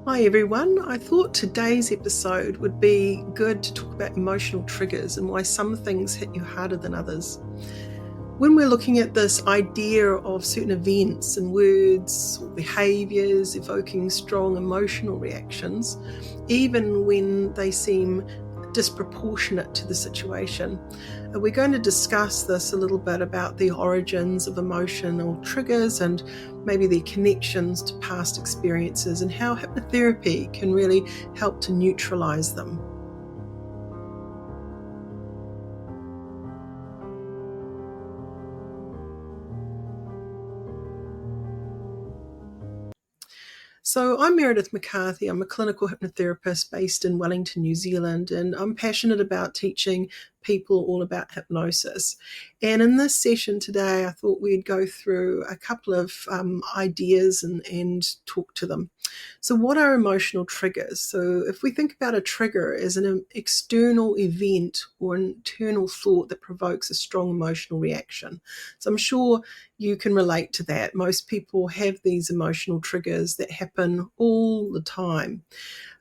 Hi everyone, I thought today's episode would be good to talk about emotional triggers and why some things hit you harder than others. When we're looking at this idea of certain events and words or behaviours evoking strong emotional reactions, even when they seem disproportionate to the situation, we're going to discuss this a little bit about the origins of emotional triggers and maybe their connections to past experiences and how hypnotherapy can really help to neutralise them. So I'm Meredith McCarthy. I'm a clinical hypnotherapist based in Wellington, New Zealand, and I'm passionate about teaching people all about hypnosis. And in this session today, I thought we'd go through a couple of ideas and talk to them. So what are emotional triggers? So if we think about a trigger as an external event or an internal thought that provokes a strong emotional reaction. So I'm sure you can relate to that. Most people have these emotional triggers that happen all the time.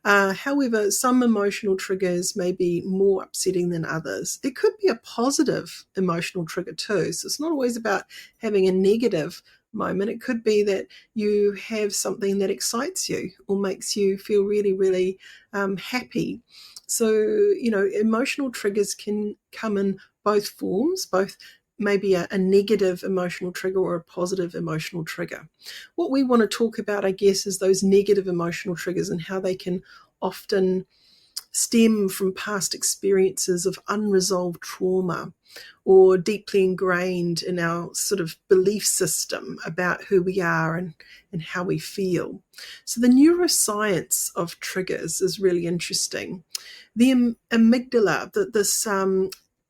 However, some emotional triggers may be more upsetting than others. It could be a positive emotional trigger too. So it's not always about having a negative moment. It could be that you have something that excites you or makes you feel really, really happy. So, emotional triggers can come in both forms, both maybe a negative emotional trigger or a positive emotional trigger. What we want to talk about, I guess, is those negative emotional triggers and how they can often stem from past experiences of unresolved trauma or deeply ingrained in our sort of belief system about who we are and how we feel. So the neuroscience of triggers is really interesting. The amygdala, this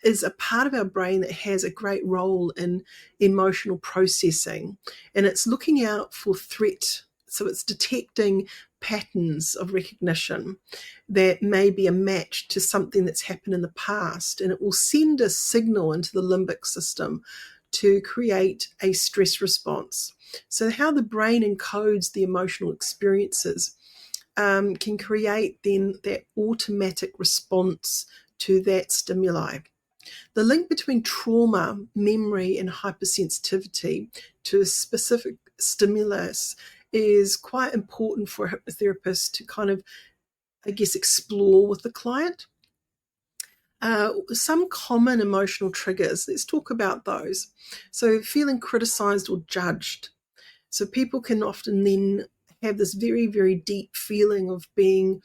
is a part of our brain that has a great role in emotional processing, and it's looking out for threat. So it's detecting patterns of recognition that may be a match to something that's happened in the past, and it will send a signal into the limbic system to create a stress response. So how the brain encodes the emotional experiences can create then that automatic response to that stimuli. The link between trauma, memory, and hypersensitivity to a specific stimulus is quite important for a hypnotherapist to kind of, I guess, explore with the client. Some common emotional triggers, let's talk about those. So feeling criticized or judged. So people can often then have this very, very deep feeling of being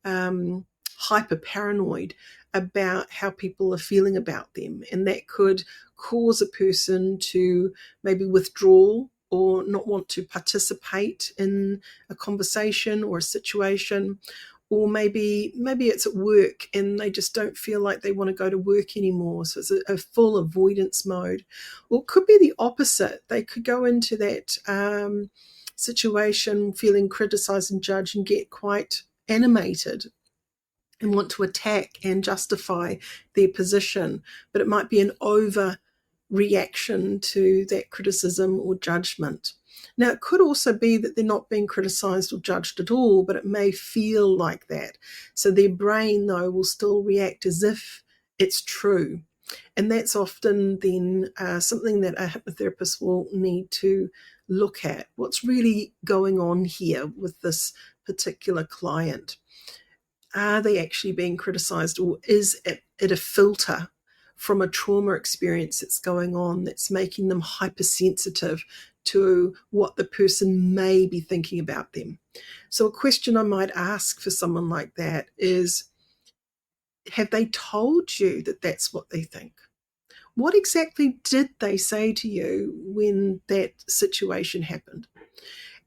hyper paranoid about how people are feeling about them. And that could cause a person to maybe withdraw or not want to participate in a conversation or a situation. Or maybe it's at work and they just don't feel like they want to go to work anymore. So it's a full avoidance mode. Or it could be the opposite. They could go into that situation feeling criticized and judged and get quite animated and want to attack and justify their position. But it might be an overreaction to that criticism or judgment. Now, it could also be that they're not being criticized or judged at all, but it may feel like that. So their brain, though, will still react as if it's true. And that's often then something that a hypnotherapist will need to look at. What's really going on here with this particular client? Are they actually being criticized, or is it a filter from a trauma experience that's going on that's making them hypersensitive to what the person may be thinking about them? So a question I might ask for someone like that is, have they told you that that's what they think? What exactly did they say to you when that situation happened?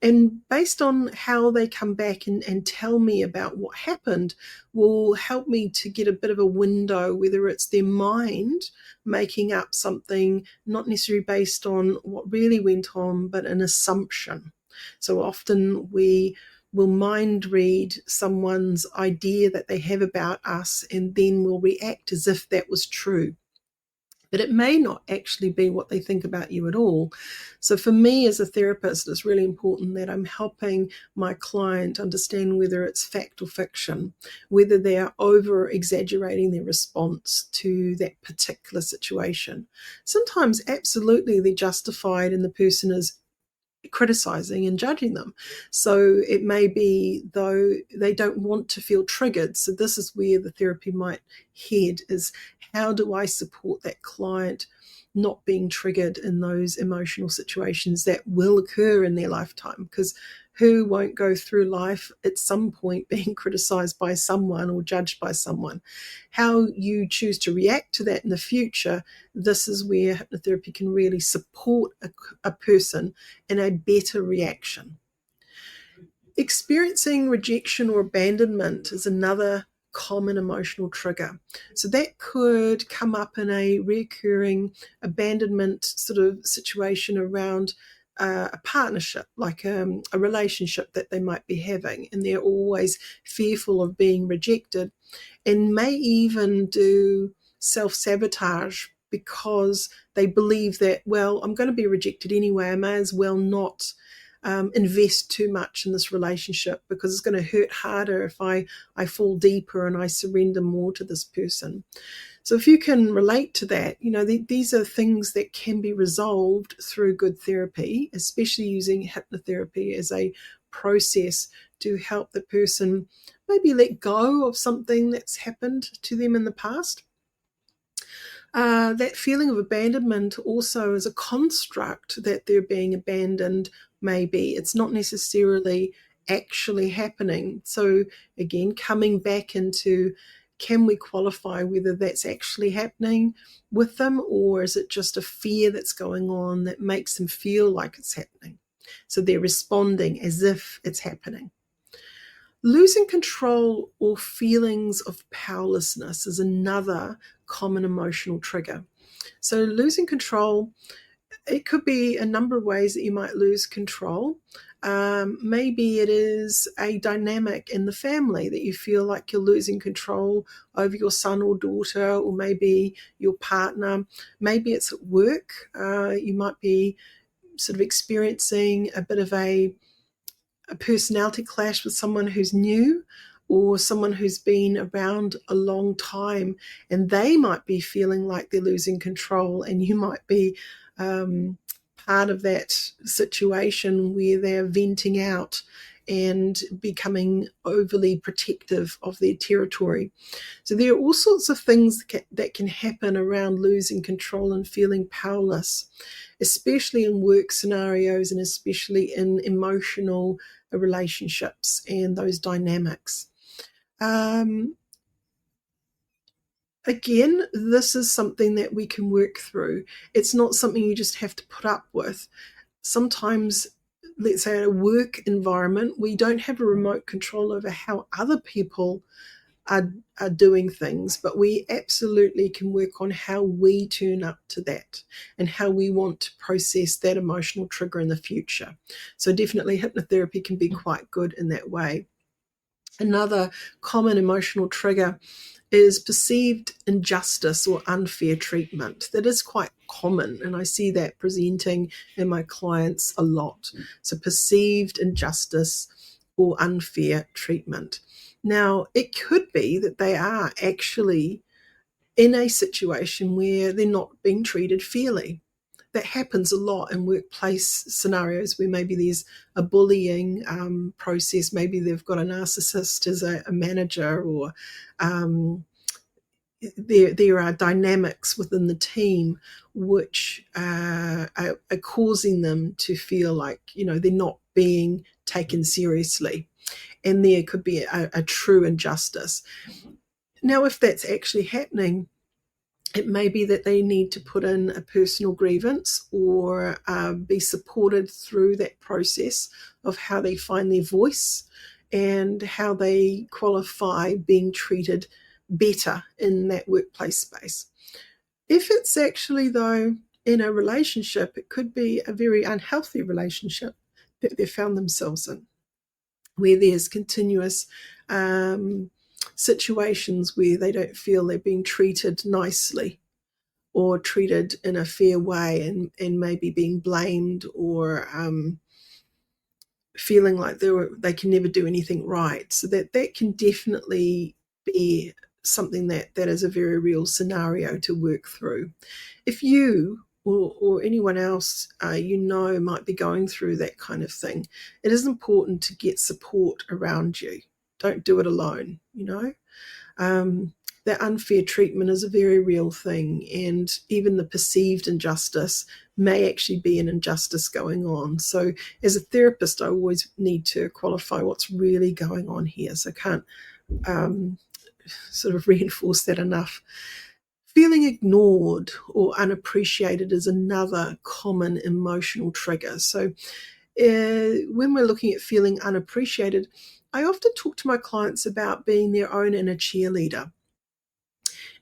And based on how they come back and tell me about what happened will help me to get a bit of a window, whether it's their mind making up something, not necessarily based on what really went on, but an assumption. So often we will mind read someone's idea that they have about us and then will react as if that was true. but it may not actually be what they think about you at all. So for me as a therapist, it's really important that I'm helping my client understand whether it's fact or fiction, whether they are over exaggerating their response to that particular situation. Sometimes absolutely they're justified and the person is criticizing and judging them. So it may be, though, they don't want to feel triggered. So this is where the therapy might head, is how do I support that client not being triggered in those emotional situations that will occur in their lifetime? Because who won't go through life at some point being criticized by someone or judged by someone? How you choose to react to that in the future, this is where hypnotherapy can really support a person in a better reaction. Experiencing rejection or abandonment is another common emotional trigger. So that could come up in a recurring abandonment sort of situation around a partnership, like a relationship that they might be having, and they're always fearful of being rejected and may even do self-sabotage because they believe that, well, I'm going to be rejected anyway, I may as well not invest too much in this relationship because it's going to hurt harder if I fall deeper and I surrender more to this person. So if you can relate to that, these are things that can be resolved through good therapy, especially using hypnotherapy as a process to help the person maybe let go of something that's happened to them in the past. That feeling of abandonment also is a construct that they're being abandoned. Maybe it's not necessarily actually happening. So again, coming back into, can we qualify whether that's actually happening with them, or is it just a fear that's going on that makes them feel like it's happening? So they're responding as if it's happening. Losing control or feelings of powerlessness is another common emotional trigger. So losing control, it could be a number of ways that you might lose control. Maybe it is a dynamic in the family that you feel like you're losing control over your son or daughter, or maybe your partner. Maybe it's at work. You might be sort of experiencing a bit of a personality clash with someone who's new or someone who's been around a long time, and they might be feeling like they're losing control, and you might be part of that situation where they're venting out and becoming overly protective of their territory. So there are all sorts of things that can happen around losing control and feeling powerless, especially in work scenarios and especially in emotional relationships and those dynamics. Again, this is something that we can work through. It's not something you just have to put up with. Sometimes, let's say in a work environment, we don't have a remote control over how other people are doing things, but we absolutely can work on how we turn up to that and how we want to process that emotional trigger in the future. So definitely hypnotherapy can be quite good in that way. Another common emotional trigger is perceived injustice or unfair treatment. That is quite common, and I see that presenting in my clients a lot. So perceived injustice or unfair treatment. Now, it could be that they are actually in a situation where they're not being treated fairly. That happens a lot in workplace scenarios where maybe there's a bullying process. Maybe they've got a narcissist as a manager, or there are dynamics within the team which are causing them to feel like, they're not being taken seriously. And there could be a true injustice. Now, if that's actually happening, it may be that they need to put in a personal grievance or be supported through that process of how they find their voice and how they qualify being treated better in that workplace space. If it's actually, though, in a relationship, it could be a very unhealthy relationship that they've found themselves in, where there's continuous situations where they don't feel they're being treated nicely, or treated in a fair way, and maybe being blamed, or feeling like they can never do anything right. So that can definitely be something that is a very real scenario to work through. If you or anyone else might be going through that kind of thing, it is important to get support around you. Don't do it alone, that unfair treatment is a very real thing, and even the perceived injustice may actually be an injustice going on. So as a therapist, I always need to qualify what's really going on here. So I can't sort of reinforce that enough. Feeling ignored or unappreciated is another common emotional trigger. So when we're looking at feeling unappreciated, I often talk to my clients about being their own inner cheerleader.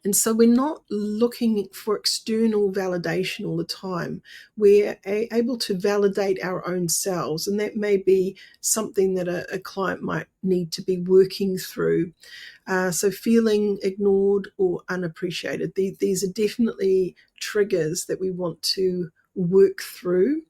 And so we're not looking for external validation all the time. We're able to validate our own selves, and that may be something that a client might need to be working through. So feeling ignored or unappreciated, these are definitely triggers that we want to work through.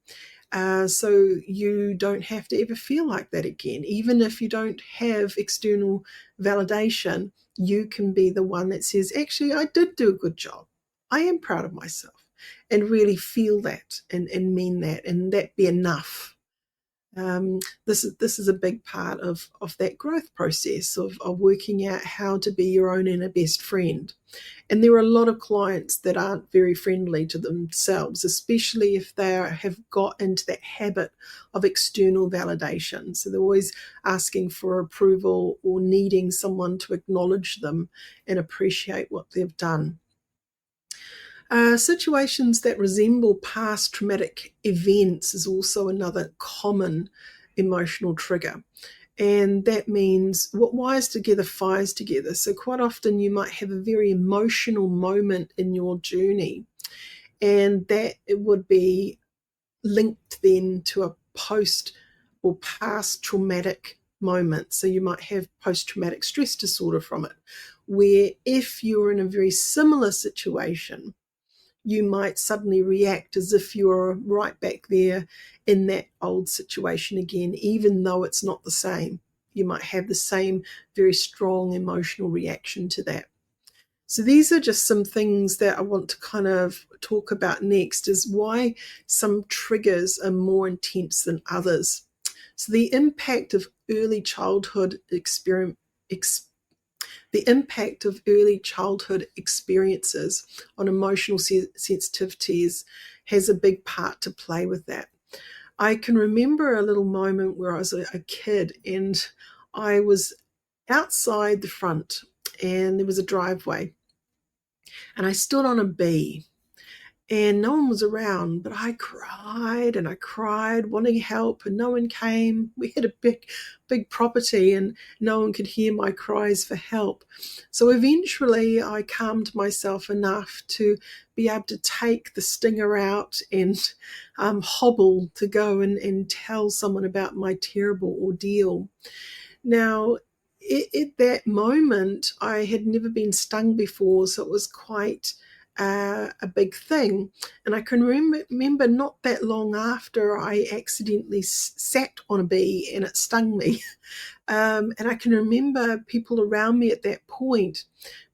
So you don't have to ever feel like that again. Even if you don't have external validation, you can be the one that says, actually, I did do a good job. I am proud of myself, and really feel that and mean that, and that be enough. This is a big part of that growth process of working out how to be your own inner best friend. And there are a lot of clients that aren't very friendly to themselves, especially if they have got into that habit of external validation. So they're always asking for approval or needing someone to acknowledge them and appreciate what they've done. Situations that resemble past traumatic events is also another common emotional trigger. And that means what wires together fires together. So quite often you might have a very emotional moment in your journey, and that it would be linked then to a post or past traumatic moment. So you might have post-traumatic stress disorder from it, where if you're in a very similar situation, you might suddenly react as if you're right back there in that old situation again, even though it's not the same. You might have the same very strong emotional reaction to that. So these are just some things that I want to kind of talk about next, is why some triggers are more intense than others. So the impact of early childhood experiences on emotional sensitivities has a big part to play with that. I can remember a little moment where I was a kid, and I was outside the front, and there was a driveway, and I stood on a bee, and no one was around, but I cried and I cried, wanting help, and no one came. We had a big property, and no one could hear my cries for help. So eventually I calmed myself enough to be able to take the stinger out and hobble to go and tell someone about my terrible ordeal. Now, at that moment, I had never been stung before, so it was quite a big thing. And I can remember not that long after, I accidentally sat on a bee and it stung me. And I can remember people around me at that point.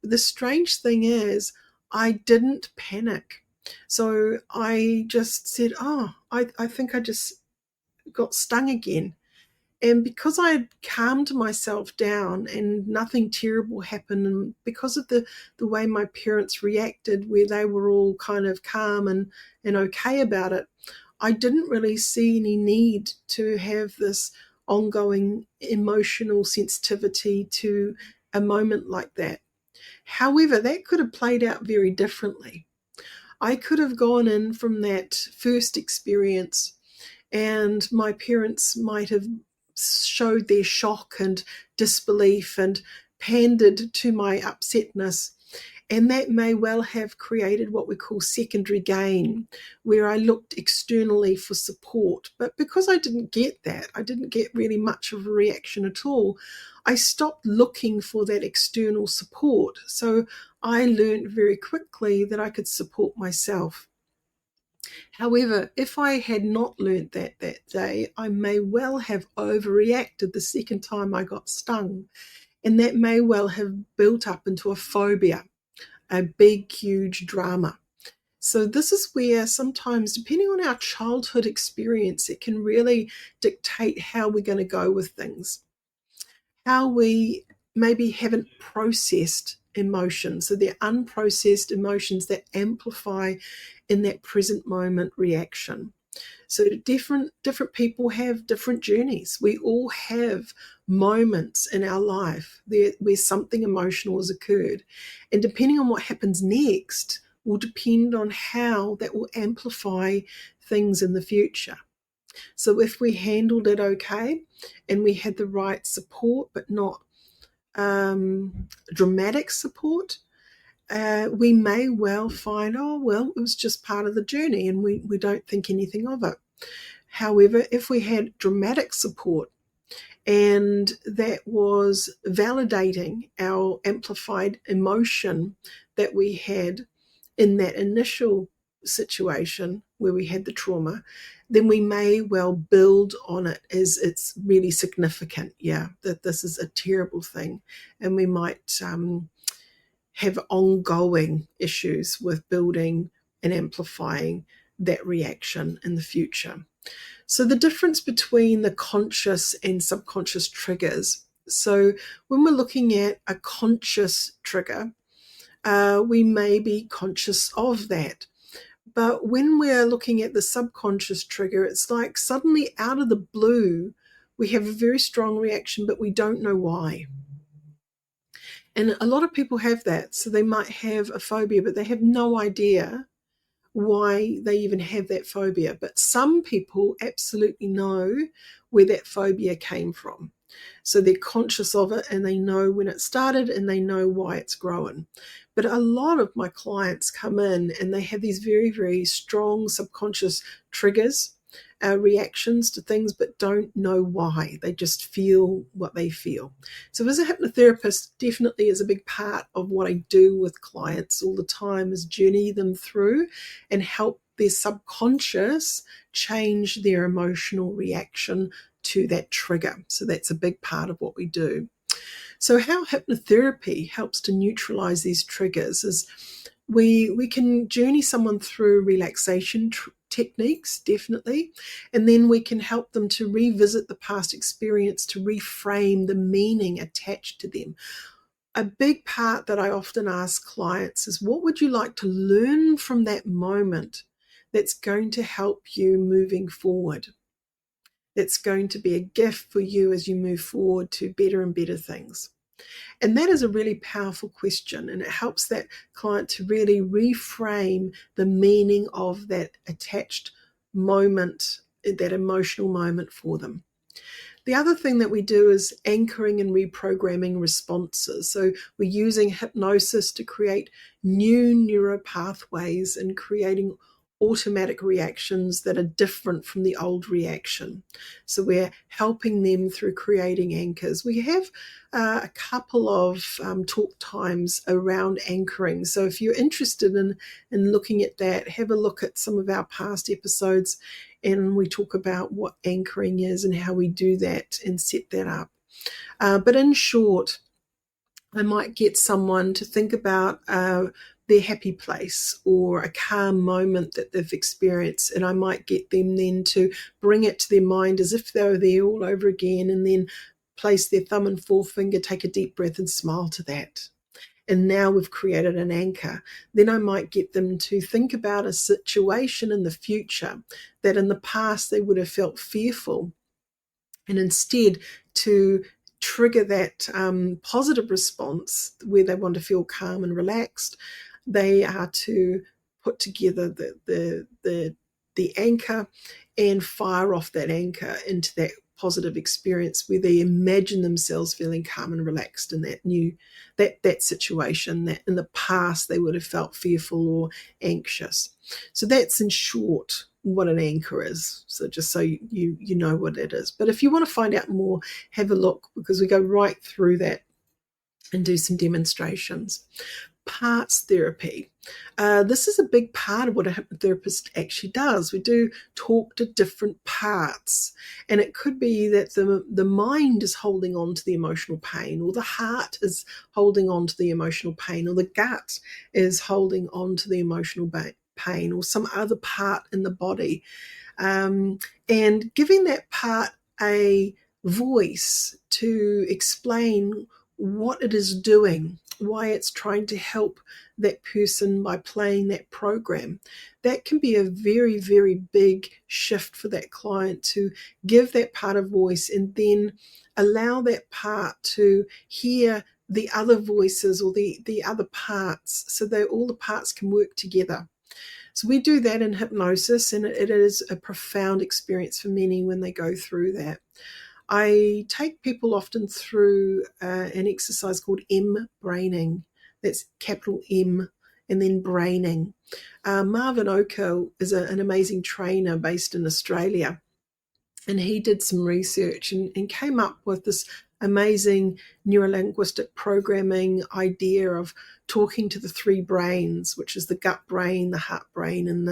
But the strange thing is, I didn't panic. So I just said, oh, I think I just got stung again. And because I had calmed myself down and nothing terrible happened, and because of the way my parents reacted, where they were all kind of calm and okay about it, I didn't really see any need to have this ongoing emotional sensitivity to a moment like that. However, that could have played out very differently. I could have gone in from that first experience, and my parents might have showed their shock and disbelief and pandered to my upsetness. And that may well have created what we call secondary gain, where I looked externally for support. But because I didn't get that, I didn't get really much of a reaction at all, I stopped looking for that external support. So I learned very quickly that I could support myself. However, if I had not learnt that day, I may well have overreacted the second time I got stung. And that may well have built up into a phobia, a big, huge drama. So this is where sometimes, depending on our childhood experience, it can really dictate how we're going to go with things, how we maybe haven't processed emotions. So they're unprocessed emotions that amplify in that present moment reaction. So different people have different journeys. We all have moments in our life where something emotional has occurred. And depending on what happens next will depend on how that will amplify things in the future. So if we handled it okay and we had the right support, but not dramatic support, we may well find, oh, well, it was just part of the journey and we don't think anything of it. However, if we had dramatic support and that was validating our amplified emotion that we had in that initial situation where we had the trauma, then we may well build on it as it's really significant, that this is a terrible thing. And we might have ongoing issues with building and amplifying that reaction in the future. So the difference between the conscious and subconscious triggers. So when we're looking at a conscious trigger, we may be conscious of that. But when we're looking at the subconscious trigger, it's like suddenly out of the blue, we have a very strong reaction, but we don't know why. And a lot of people have that. So they might have a phobia, but they have no idea why they even have that phobia. But some people absolutely know where that phobia came from. So they're conscious of it and they know when it started and they know why it's growing. But a lot of my clients come in and they have these very, very strong subconscious triggers, reactions to things, but don't know why. They just feel what they feel. So as a hypnotherapist, definitely is a big part of what I do with clients all the time, is journey them through and help their subconscious change their emotional reaction to that trigger. So that's a big part of what we do. So how hypnotherapy helps to neutralize these triggers is we can journey someone through relaxation techniques, definitely, and then we can help them to revisit the past experience, to reframe the meaning attached to them. A big part that I often ask clients is, what would you like to learn from that moment that's going to help you moving forward? That's going to be a gift for you as you move forward to better and better things. And that is a really powerful question, and it helps that client to really reframe the meaning of that attached moment, that emotional moment for them. The other thing that we do is anchoring and reprogramming responses. So we're using hypnosis to create new neural pathways and creating automatic reactions that are different from the old reaction. So we're helping them through creating anchors. We have a couple of talk times around anchoring. So if you're interested in looking at that, have a look at some of our past episodes, and we talk about what anchoring is and how we do that and set that up. But in short, I might get someone to think about their happy place or a calm moment that they've experienced, and I might get them then to bring it to their mind as if they were there all over again, and then place their thumb and forefinger, take a deep breath and smile to that. And now we've created an anchor. Then I might get them to think about a situation in the future that in the past they would have felt fearful, and instead to trigger that positive response where they want to feel calm and relaxed, they are to put together the anchor and fire off that anchor into that positive experience where they imagine themselves feeling calm and relaxed in that situation that in the past they would have felt fearful or anxious. So that's in short what an anchor is. So just so you know what it is. But if you want to find out more, have a look, because we go right through that and do some demonstrations. Parts therapy. This is a big part of what a hypnotherapist actually does. We do talk to different parts, and it could be that the mind is holding on to the emotional pain, or the heart is holding on to the emotional pain, or the gut is holding on to the emotional pain, or some other part in the body. And giving that part a voice to explain what it is doing, why it's trying to help that person by playing that program. That can be a very, very big shift for that client, to give that part a voice and then allow that part to hear the other voices or the other parts, so that all the parts can work together. So we do that in hypnosis, and it is a profound experience for many when they go through that. I take people often through an exercise called M-braining. That's capital M and then braining. Marvin Oka is an amazing trainer based in Australia, and he did some research and came up with this amazing neurolinguistic programming idea of talking to the three brains, which is the gut brain, the heart brain, and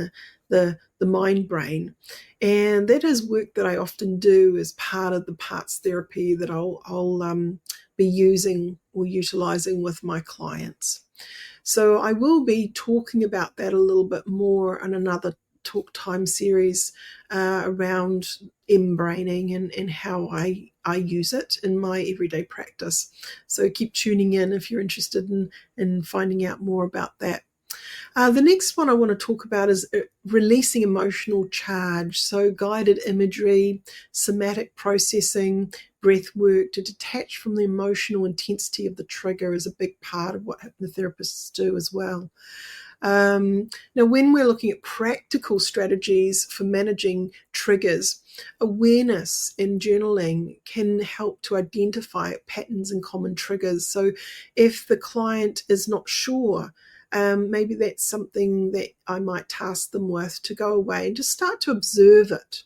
the mind brain. And that is work that I often do as part of the parts therapy that I'll be using or utilizing with my clients. So I will be talking about that a little bit more in another talk time series around M-braining and how I use it in my everyday practice. So keep tuning in if you're interested in finding out more about that. The next one I want to talk about is releasing emotional charge. So guided imagery, somatic processing, breath work to detach from the emotional intensity of the trigger is a big part of what hypnotherapists do as well. Now, when we're looking at practical strategies for managing triggers, awareness and journaling can help to identify patterns and common triggers. So if the client is not sure, maybe that's something that I might task them with, to go away and just start to observe it.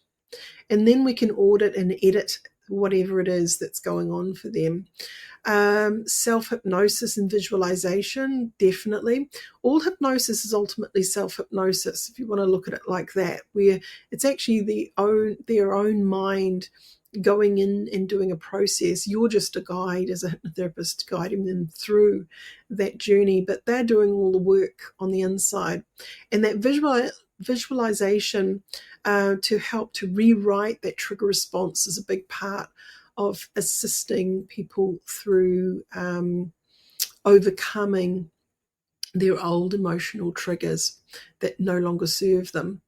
And then we can audit and edit whatever it is that's going on for them. Self-hypnosis and visualization, definitely. All hypnosis is ultimately self-hypnosis, if you want to look at it like that, where it's actually their own mind going in and doing a process. You're just a guide as a hypnotherapist, guiding them through that journey, but they're doing all the work on the inside. And that visualization to help to rewrite that trigger response is a big part of assisting people through overcoming their old emotional triggers that no longer serve them.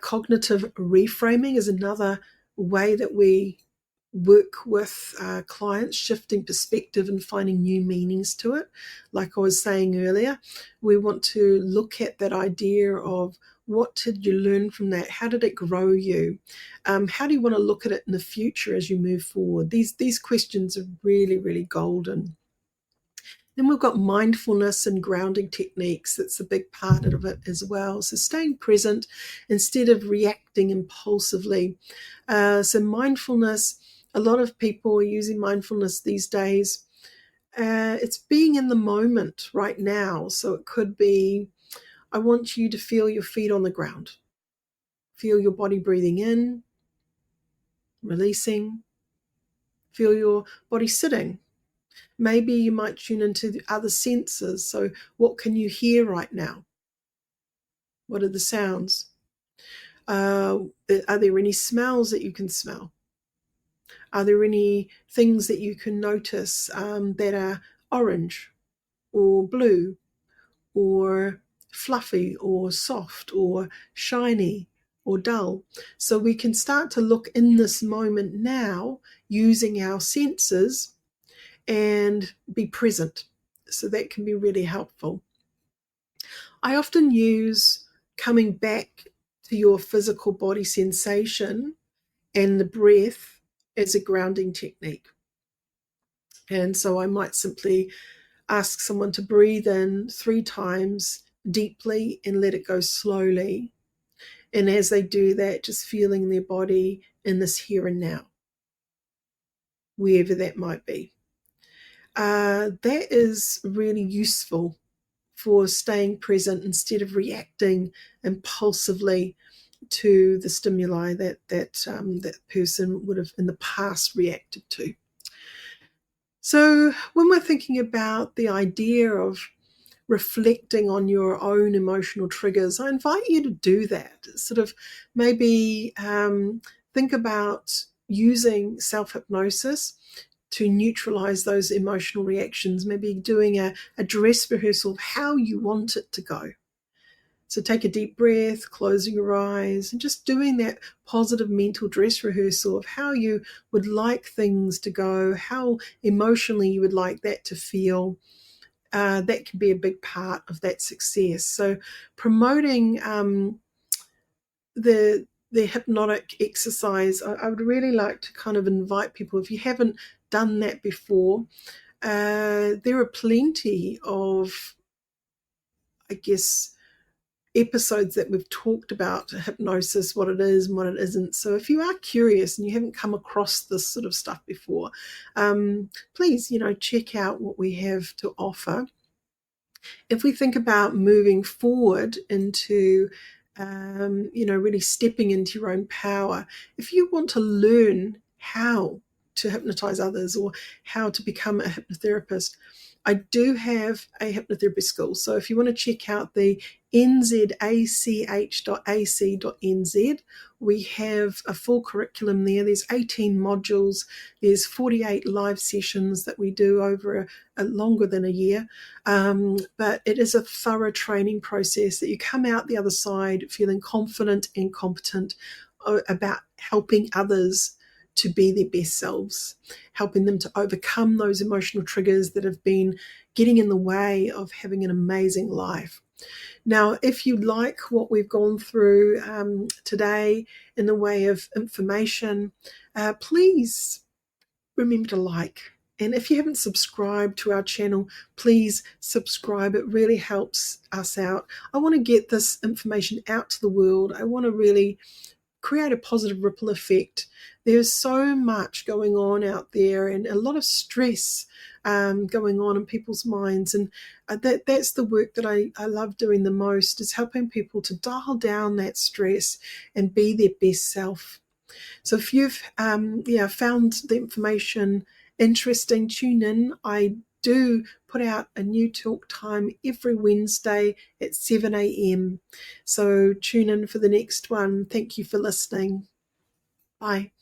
Cognitive reframing is another way that we work with clients, shifting perspective and finding new meanings to it. Like I was saying earlier, we want to look at that idea of, what did you learn from that? How did it grow you? How do you want to look at it in the future as you move forward? These questions are really, really golden. Then we've got mindfulness and grounding techniques. That's a big part of it as well. So staying present instead of reacting impulsively. So mindfulness, a lot of people are using mindfulness these days. It's being in the moment right now. So it could be, I want you to feel your feet on the ground. Feel your body breathing in, releasing. Feel your body sitting. Maybe you might tune into the other senses. So what can you hear right now? What are the sounds? Are there any smells that you can smell? Are there any things that you can notice that are orange or blue or fluffy or soft or shiny or dull? So we can start to look in this moment now using our senses and be present. So that can be really helpful. I often use coming back to your physical body sensation and the breath as a grounding technique. And so I might simply ask someone to breathe in 3 times deeply and let it go slowly. And as they do that, just feeling their body in this here and now, wherever that might be. That is really useful for staying present instead of reacting impulsively to the stimuli that person would have in the past reacted to. So when we're thinking about the idea of reflecting on your own emotional triggers, I invite you to do that. Sort of maybe think about using self-hypnosis to neutralize those emotional reactions, maybe doing a dress rehearsal of how you want it to go. So take a deep breath, closing your eyes, and just doing that positive mental dress rehearsal of how you would like things to go, how emotionally you would like that to feel. That can be a big part of that success. So promoting the hypnotic exercise, I would really like to kind of invite people, if you haven't done that before, there are plenty of, I guess, episodes that we've talked about hypnosis, what it is and what it isn't. So if you are curious and you haven't come across this sort of stuff before, please, check out what we have to offer. If we think about moving forward into really stepping into your own power, if you want to learn how to hypnotize others or how to become a hypnotherapist, I do have a hypnotherapy school. So if you want to check out the NZACH.ac.nz, we have a full curriculum there. There's 18 modules. There's 48 live sessions that we do over a longer than a year. But it is a thorough training process that you come out the other side feeling confident and competent about helping others to be their best selves, helping them to overcome those emotional triggers that have been getting in the way of having an amazing life. Now, if you like what we've gone through today in the way of information, please remember to like. And if you haven't subscribed to our channel, please subscribe. It really helps us out. I want to get this information out to the world. I want to really create a positive ripple effect. There's so much going on out there and a lot of stress going on in people's minds. And that's the work that I love doing the most, is helping people to dial down that stress and be their best self. So if you've found the information interesting, tune in. I do put out a new talk time every Wednesday at 7 a.m. So tune in for the next one. Thank you for listening. Bye.